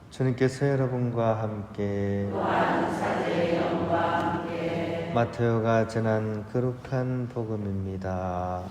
주님께서 여러분과 함께 마테오가 전한 거룩한 복음입니다.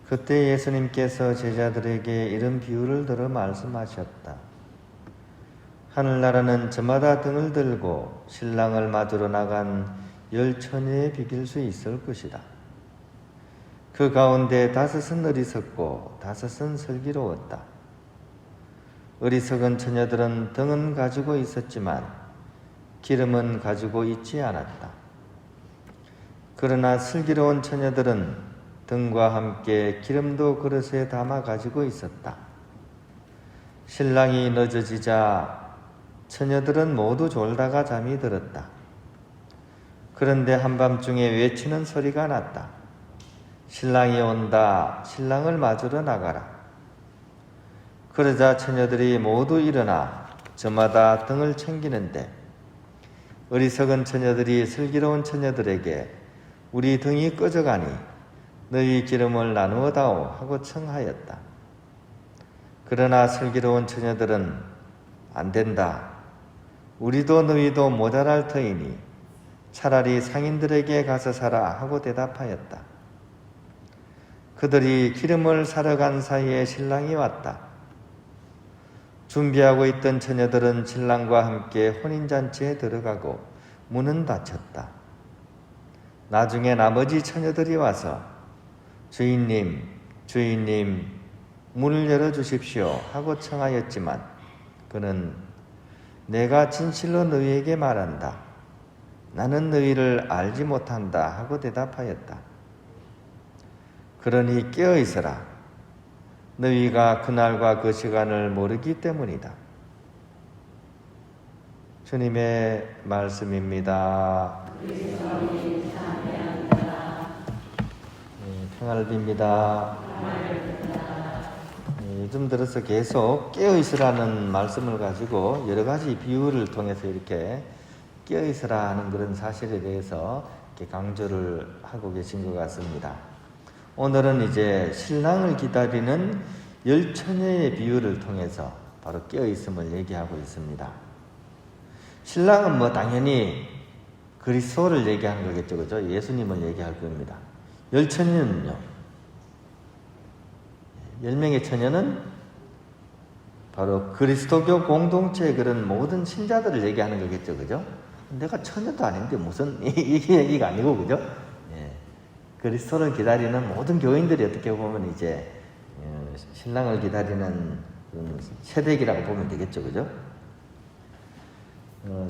그때 예수님께서 제자들에게 이런 비유를 들어 말씀하셨다. 하늘나라는 저마다 등을 들고 신랑을 맞으러 나간 10처녀에 비길 수 있을 것이다. 그 가운데 5은 어리석고 5은 슬기로웠다. 어리석은 처녀들은 등은 가지고 있었지만 기름은 가지고 있지 않았다. 그러나 슬기로운 처녀들은 등과 함께 기름도 그릇에 담아 가지고 있었다. 신랑이 늦어지자 처녀들은 모두 졸다가 잠이 들었다. 그런데 한밤중에 외치는 소리가 났다. 신랑이 온다. 신랑을 맞으러 나가라. 그러자 처녀들이 모두 일어나 저마다 등을 챙기는데 어리석은 처녀들이 슬기로운 처녀들에게 우리 등이 꺼져가니 너희 기름을 나누어 다오 하고 청하였다. 그러나 슬기로운 처녀들은 안 된다. 우리도 너희도 모자랄 터이니 차라리 상인들에게 가서 사라 하고 대답하였다. 그들이 기름을 사러 간 사이에 신랑이 왔다. 준비하고 있던 처녀들은 신랑과 함께 혼인잔치에 들어가고 문은 닫혔다. 나중에 나머지 처녀들이 와서 주인님, 주인님, 문을 열어주십시오 하고 청하였지만 그는 내가 진실로 너희에게 말한다. 나는 너희를 알지 못한다 하고 대답하였다. 그러니 깨어있어라. 너희가 그날과 그 시간을 모르기 때문이다. 주님의 말씀입니다. 평안을 빕니다. 요즘 들어서 계속 깨어있으라는 말씀을 가지고 여러 가지 비유를 통해서 이렇게 깨어있으라 하는 그런 사실에 대해서 이렇게 강조를 하고 계신 것 같습니다. 오늘은 이제 신랑을 기다리는 10처녀의 비유를 통해서 바로 깨어있음을 얘기하고 있습니다. 신랑은 당연히 그리스도를 얘기하는 거겠죠, 그죠? 예수님을 얘기할 겁니다. 10처녀는요, 10명의 처녀는 바로 그리스도교 공동체의 그런 모든 신자들을 얘기하는 거겠죠, 그죠? 내가 처녀도 아닌데 무슨 이 얘기가 아니고, 그죠? 그리스도를 기다리는 모든 교인들이 어떻게 보면 이제 신랑을 기다리는 세대기라고 보면 되겠죠, 그죠?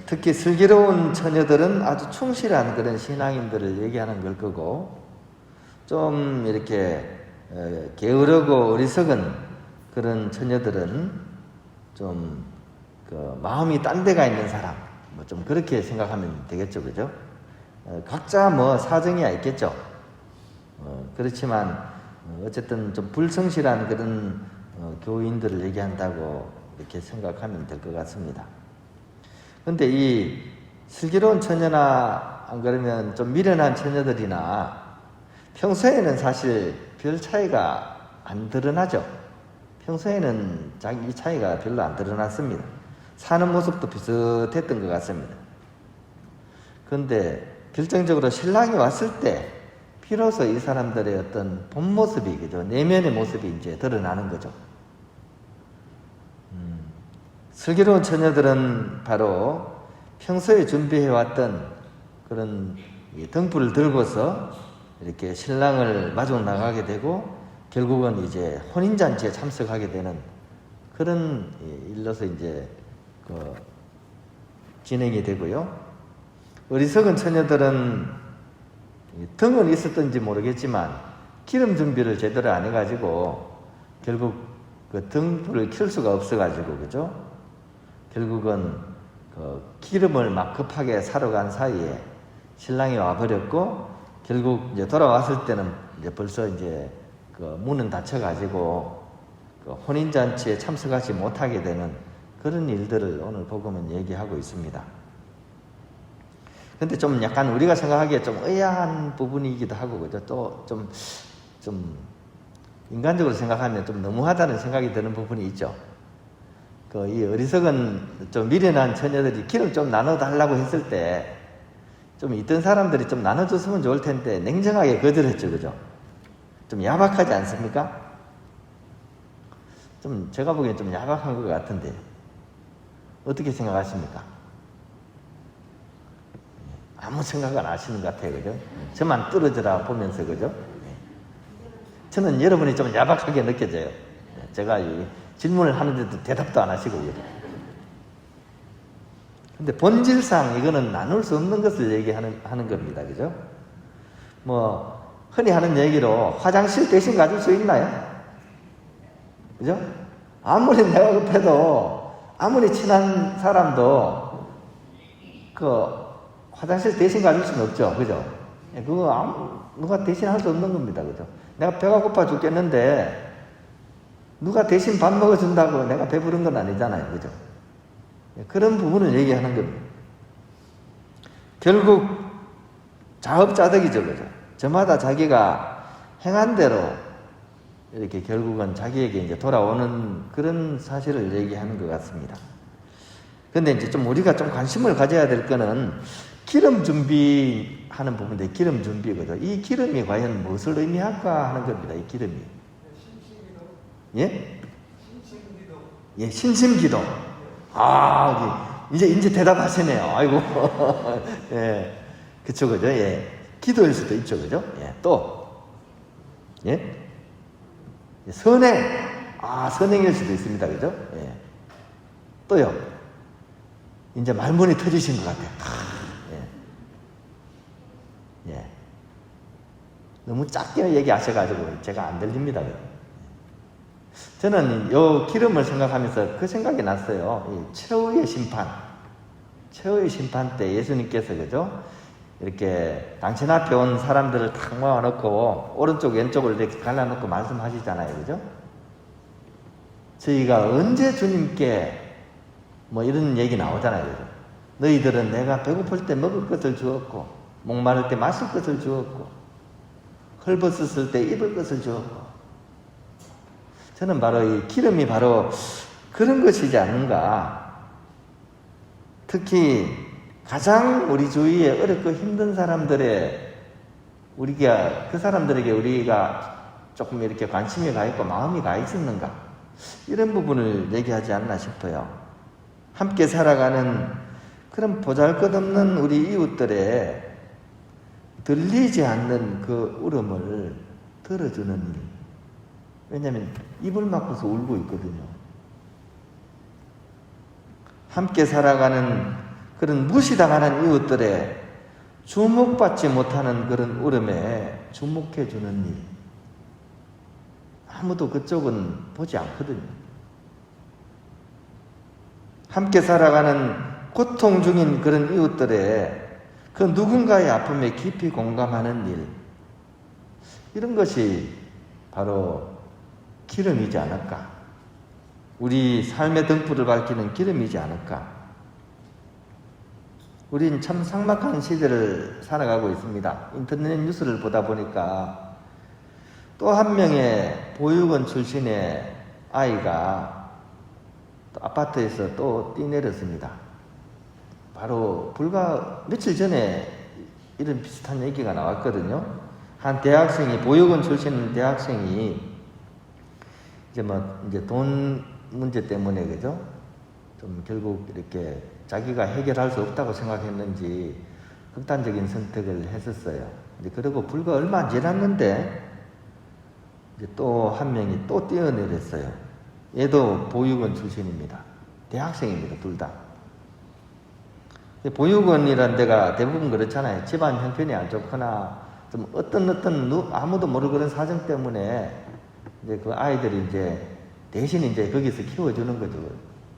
특히 슬기로운 처녀들은 아주 충실한 그런 신앙인들을 얘기하는 걸 거고, 좀 이렇게 게으르고 어리석은 그런 처녀들은 좀 마음이 딴 데가 있는 사람, 좀 그렇게 생각하면 되겠죠, 그죠? 각자 사정이 있겠죠. 그렇지만 어쨌든 좀 불성실한 그런 교인들을 얘기한다고 이렇게 생각하면 될 것 같습니다. 그런데 이 슬기로운 처녀나 안 그러면 좀 미련한 처녀들이나 평소에는 사실 별 차이가 안 드러나죠. 평소에는 이 차이가 별로 안 드러났습니다. 사는 모습도 비슷했던 것 같습니다. 그런데 결정적으로 신랑이 왔을 때 비로소 이 사람들의 어떤 본 모습이, 그죠? 내면의 모습이 이제 드러나는 거죠. 슬기로운 처녀들은 바로 평소에 준비해왔던 그런 등불을 들고서 이렇게 신랑을 마중 나가게 되고 결국은 이제 혼인잔치에 참석하게 되는 그런 일로서 이제 진행이 되고요. 어리석은 처녀들은 등은 있었던지 모르겠지만 기름 준비를 제대로 안 해가지고 결국 그 등불을 켤 수가 없어가지고, 그죠? 결국은 그 기름을 막 급하게 사러 간 사이에 신랑이 와버렸고, 결국 이제 돌아왔을 때는 이제 벌써 이제 그 문은 닫혀가지고 그 혼인잔치에 참석하지 못하게 되는 그런 일들을 오늘 복음은 얘기하고 있습니다. 근데 좀 약간 우리가 생각하기에 좀 의아한 부분이기도 하고, 그죠? 또 좀 인간적으로 생각하면 좀 너무하다는 생각이 드는 부분이 있죠. 이 어리석은 좀 미련한 처녀들이 기름 좀 나눠달라고 했을 때, 좀 있던 사람들이 좀 나눠줬으면 좋을 텐데, 냉정하게 거절했죠, 그죠? 좀 야박하지 않습니까? 좀 제가 보기엔 좀 야박한 것 같은데, 어떻게 생각하십니까? 아무 생각 안 하시는 것 같아요, 그죠? 저만 떨어져라 보면서, 그죠? 저는 여러분이 좀 야박하게 느껴져요. 제가 이 질문을 하는데도 대답도 안 하시고, 그죠? 근데 본질상 이거는 나눌 수 없는 것을 얘기하는 겁니다, 그죠? 흔히 하는 얘기로 화장실 대신 가질 수 있나요? 그죠? 아무리 내가 급해도, 아무리 친한 사람도, 화장실 대신 가질 수는 없죠. 그죠? 누가 대신 할 수 없는 겁니다. 그죠? 내가 배가 고파 죽겠는데, 누가 대신 밥 먹어준다고 내가 배부른 건 아니잖아요. 그죠? 그런 부분을 얘기하는 겁니다. 결국, 자업자득이죠. 그죠? 저마다 자기가 행한 대로, 이렇게 결국은 자기에게 이제 돌아오는 그런 사실을 얘기하는 것 같습니다. 근데 이제 좀 우리가 좀 관심을 가져야 될 거는 기름 준비하는 부분인데, 기름 준비거든. 이 기름이 과연 무엇을 의미할까 하는 겁니다. 이 기름이. 신심기도. 예? 신심기도. 예, 신심기도. 이제 대답하시네요. 아이고. 예. 그쵸, 그죠? 예. 기도일 수도 있죠, 그죠? 예. 또. 예? 선행. 선행일 수도 있습니다. 그죠? 예. 또요. 이제 말문이 터지신 것 같아요. 예. 너무 짧게 얘기하셔가지고 제가 안 들립니다. 저는 요 기름을 생각하면서 그 생각이 났어요. 최후의 심판. 최후의 심판 때 예수님께서, 그죠? 이렇게 당신 앞에 온 사람들을 탁 모아놓고 오른쪽 왼쪽을 이렇게 갈라놓고 말씀하시잖아요. 그죠? 저희가 언제 주님께 이런 얘기 나오잖아요. 그죠? 너희들은 내가 배고플 때 먹을 것을 주었고, 목마를 때 마실 것을 주었고, 헐벗었을 때 입을 것을 주었고. 저는 바로 이 기름이 바로 그런 것이지 않는가. 특히 가장 우리 주위에 어렵고 힘든 사람들의 그 사람들에게 우리가 조금 이렇게 관심이 가 있고 마음이 가 있었는가. 이런 부분을 얘기하지 않나 싶어요. 함께 살아가는 그런 보잘것없는 우리 이웃들의 들리지 않는 그 울음을 들어주는 일. 왜냐하면 입을 막고서 울고 있거든요. 함께 살아가는 그런 무시당하는 이웃들의 주목받지 못하는 그런 울음에 주목해주는 일. 아무도 그쪽은 보지 않거든요. 함께 살아가는 고통 중인 그런 이웃들의 그 누군가의 아픔에 깊이 공감하는 일. 이런 것이 바로 기름이지 않을까. 우리 삶의 등불을 밝히는 기름이지 않을까. 우린 참 삭막한 시대를 살아가고 있습니다. 인터넷 뉴스를 보다 보니까 또 한 명의 보육원 출신의 아이가 또 아파트에서 또 뛰내렸습니다. 바로 불과 며칠 전에 이런 비슷한 얘기가 나왔거든요. 한 대학생이, 보육원 출신 대학생이 이제 돈 문제 때문에, 그죠? 좀 결국 이렇게 자기가 해결할 수 없다고 생각했는지 극단적인 선택을 했었어요. 이제 그리고 불과 얼마 안 지났는데 이제 또 한 명이 또 뛰어내렸어요. 얘도 보육원 출신입니다. 대학생입니다, 둘 다. 보육원이라는 데가 대부분 그렇잖아요. 집안 형편이 안 좋거나 좀 어떤 아무도 모르는 그런 사정 때문에 이제 그 아이들이 이제 대신 이제 거기서 키워주는 거죠.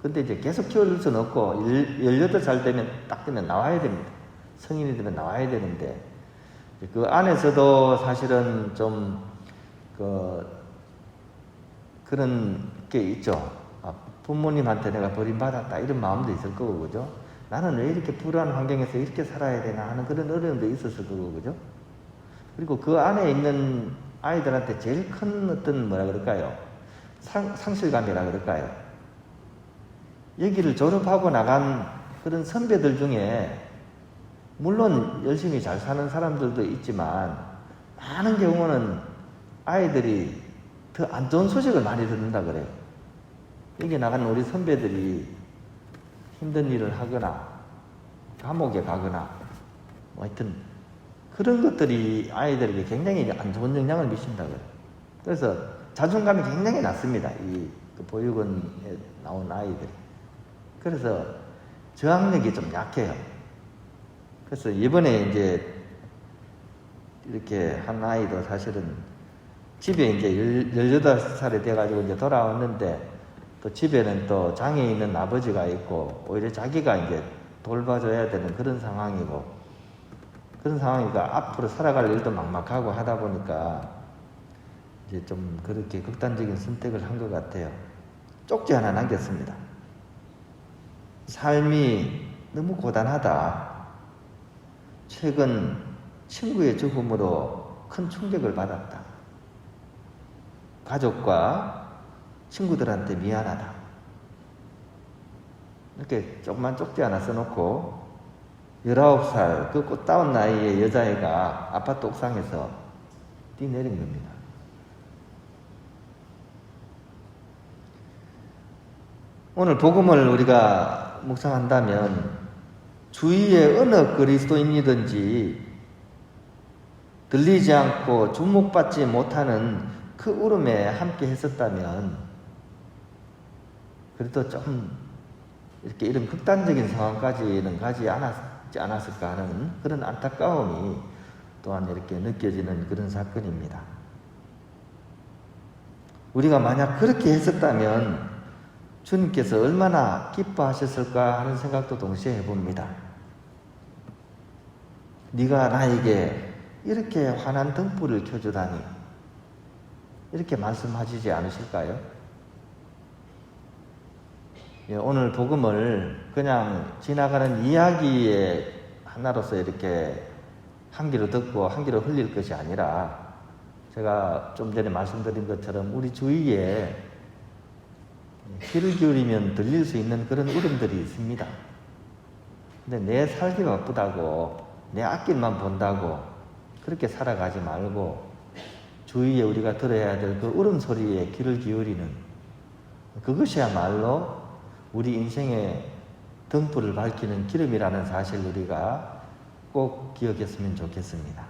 근데 이제 계속 키워줄 수는 없고 18살 되면 나와야 됩니다. 성인이 되면 나와야 되는데 그 안에서도 사실은 좀 그 그런 게 있죠. 부모님한테 내가 버림받았다 이런 마음도 있을 거고, 그죠? 나는 왜 이렇게 불우한 환경에서 이렇게 살아야 되나 하는 그런 어려움도 있었을 거고, 그죠? 그리고 그 안에 있는 아이들한테 제일 큰 어떤 뭐라 그럴까요? 상실감이라 그럴까요? 여기를 졸업하고 나간 그런 선배들 중에 물론 열심히 잘 사는 사람들도 있지만 많은 경우는 아이들이 더 안 좋은 소식을 많이 듣는다 그래요. 여기 나간 우리 선배들이 힘든 일을 하거나 감옥에 가거나 뭐 하여튼 그런 것들이 아이들에게 굉장히 안 좋은 영향을 미친다 그래요. 그래서 자존감이 굉장히 낮습니다. 그 보육원에 나온 아이들이. 그래서 저항력이 좀 약해요. 그래서 이번에 이제 이렇게 한 아이도 사실은 집에 이제 18살이 돼가지고 이제 돌아왔는데 또 집에는 또 장애 있는 아버지가 있고 오히려 자기가 이제 돌봐줘야 되는 그런 상황이고 그런 상황이니까 앞으로 살아갈 일도 막막하고 하다 보니까 이제 좀 그렇게 극단적인 선택을 한 것 같아요. 쪽지 하나 남겼습니다. 삶이 너무 고단하다. 최근 친구의 죽음으로 큰 충격을 받았다. 가족과 친구들한테 미안하다. 이렇게 조그만 쪽지 하나 써놓고 19살 그 꽃다운 나이의 여자애가 아파트 옥상에서 뛰내린 겁니다. 오늘 복음을 우리가 묵상한다면 주위에 어느 그리스도인이든지 들리지 않고 주목받지 못하는 그 울음에 함께 했었다면 그래도 좀 이렇게 이런 극단적인 상황까지는 가지 않았을까 하는 그런 안타까움이 또한 이렇게 느껴지는 그런 사건입니다. 우리가 만약 그렇게 했었다면 주님께서 얼마나 기뻐하셨을까 하는 생각도 동시에 해봅니다. 네가 나에게 이렇게 환한 등불을 켜주다니 이렇게 말씀하시지 않으실까요? 예, 오늘 복음을 그냥 지나가는 이야기의 하나로서 이렇게 한 귀로 듣고 한 귀로 흘릴 것이 아니라 제가 좀 전에 말씀드린 것처럼 우리 주위에 귀를 기울이면 들릴 수 있는 그런 울음들이 있습니다. 근데 내 살기 바쁘다고 내 앞길만 본다고 그렇게 살아가지 말고 주위에 우리가 들어야 될 그 울음소리에 귀를 기울이는 그것이야말로 우리 인생의 등불을 밝히는 기름이라는 사실 우리가 꼭 기억했으면 좋겠습니다.